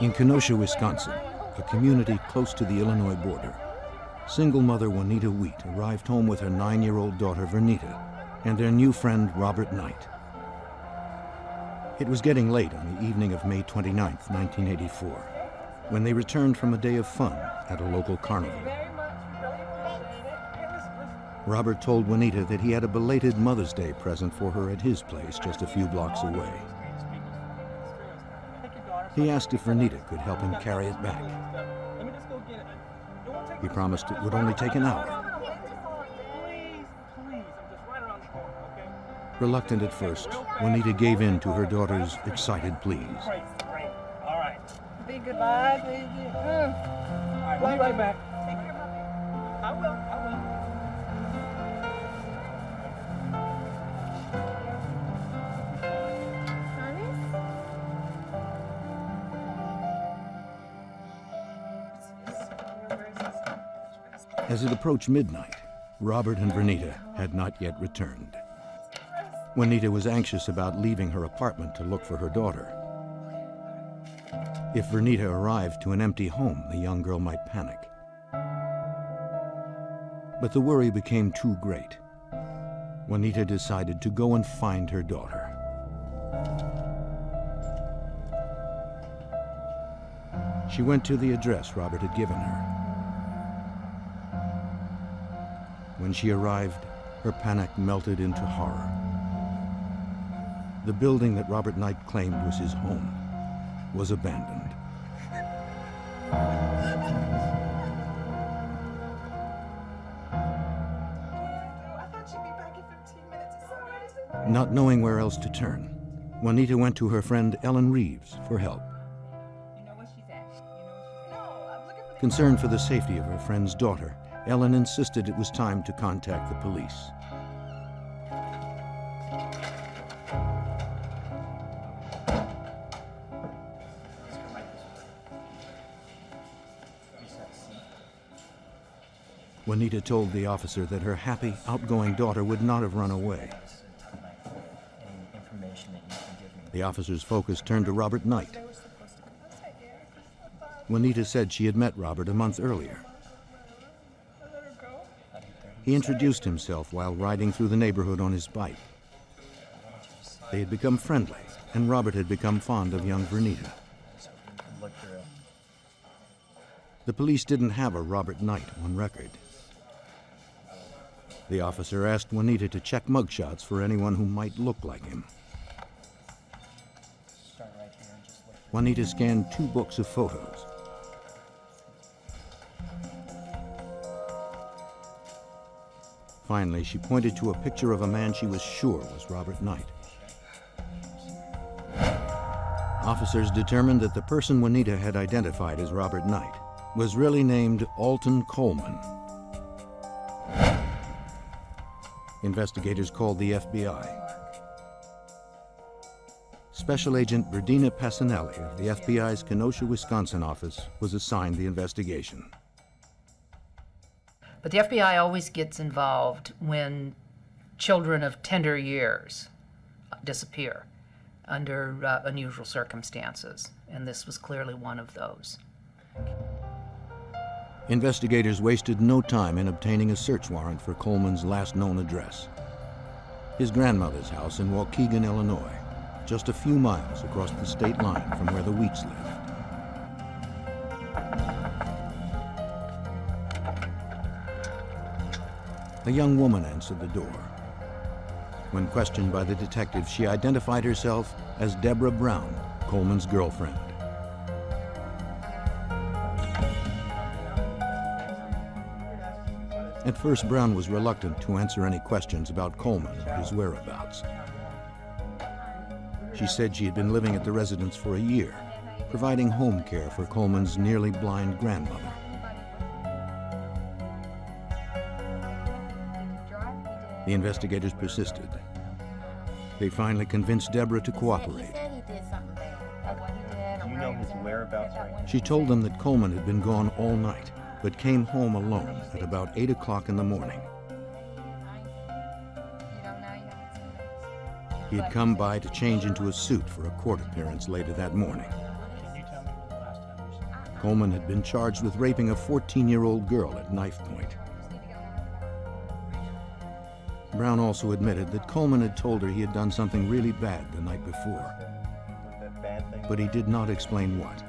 In Kenosha, Wisconsin, a community close to the Illinois border, single mother Juanita Wheat arrived home with her 9-year-old daughter Vernita and their new friend Robert Knight. It was getting late on the evening of May 29, 1984, when they returned from a day of fun at a local carnival. Robert told Juanita that he had a belated Mother's Day present for her at his place just a few blocks away. He asked if Vernita could help him carry it back. He promised it would only take an hour. Reluctant at first, Juanita gave in to her daughter's excited pleas. Great. All right. Be goodbye, baby. All right, we'll be right back. Take care, Mommy. I will. As it approached midnight, Robert and Vernita had not yet returned. Juanita was anxious about leaving her apartment to look for her daughter. If Vernita arrived to an empty home, the young girl might panic. But the worry became too great. Juanita decided to go and find her daughter. She went to the address Robert had given her. When she arrived, her panic melted into horror. The building that Robert Knight claimed was his home was abandoned. Not knowing where else to turn, Juanita went to her friend Ellen Reeves for help. Concerned for the safety of her friend's daughter, Ellen insisted it was time to contact the police. Juanita told the officer that her happy, outgoing daughter would not have run away. The officer's focus turned to Robert Knight. Juanita said she had met Robert a month earlier. He introduced himself while riding through the neighborhood on his bike. They had become friendly, and Robert had become fond of young Vernita. The police didn't have a Robert Knight on record. The officer asked Juanita to check mugshots for anyone who might look like him. Juanita scanned 2 books of photos. Finally, she pointed to a picture of a man she was sure was Robert Knight. Officers determined that the person Juanita had identified as Robert Knight was really named Alton Coleman. Investigators called the FBI. Special Agent Berdina Passanelli of the FBI's Kenosha, Wisconsin office was assigned the investigation. But the FBI always gets involved when children of tender years disappear under unusual circumstances, and this was clearly one of those. Investigators wasted no time in obtaining a search warrant for Coleman's last known address, his grandmother's house in Waukegan, Illinois, just a few miles across the state line from where the Wheats lived. A young woman answered the door. When questioned by the detective, she identified herself as Debra Brown, Coleman's girlfriend. At first, Brown was reluctant to answer any questions about Coleman or his whereabouts. She said she had been living at the residence for a year, providing home care for Coleman's nearly blind grandmother. The investigators persisted. They finally convinced Debra to cooperate. Do you know his whereabouts right now? She told them that Coleman had been gone all night, but came home alone at about 8 o'clock in the morning. He had come by to change into a suit for a court appearance later that morning. Can you tell me the last Coleman had been charged with raping a 14-year-old girl at knife point. Brown also admitted that Coleman had told her he had done something really bad the night before, Was that bad thing? but he did not explain what.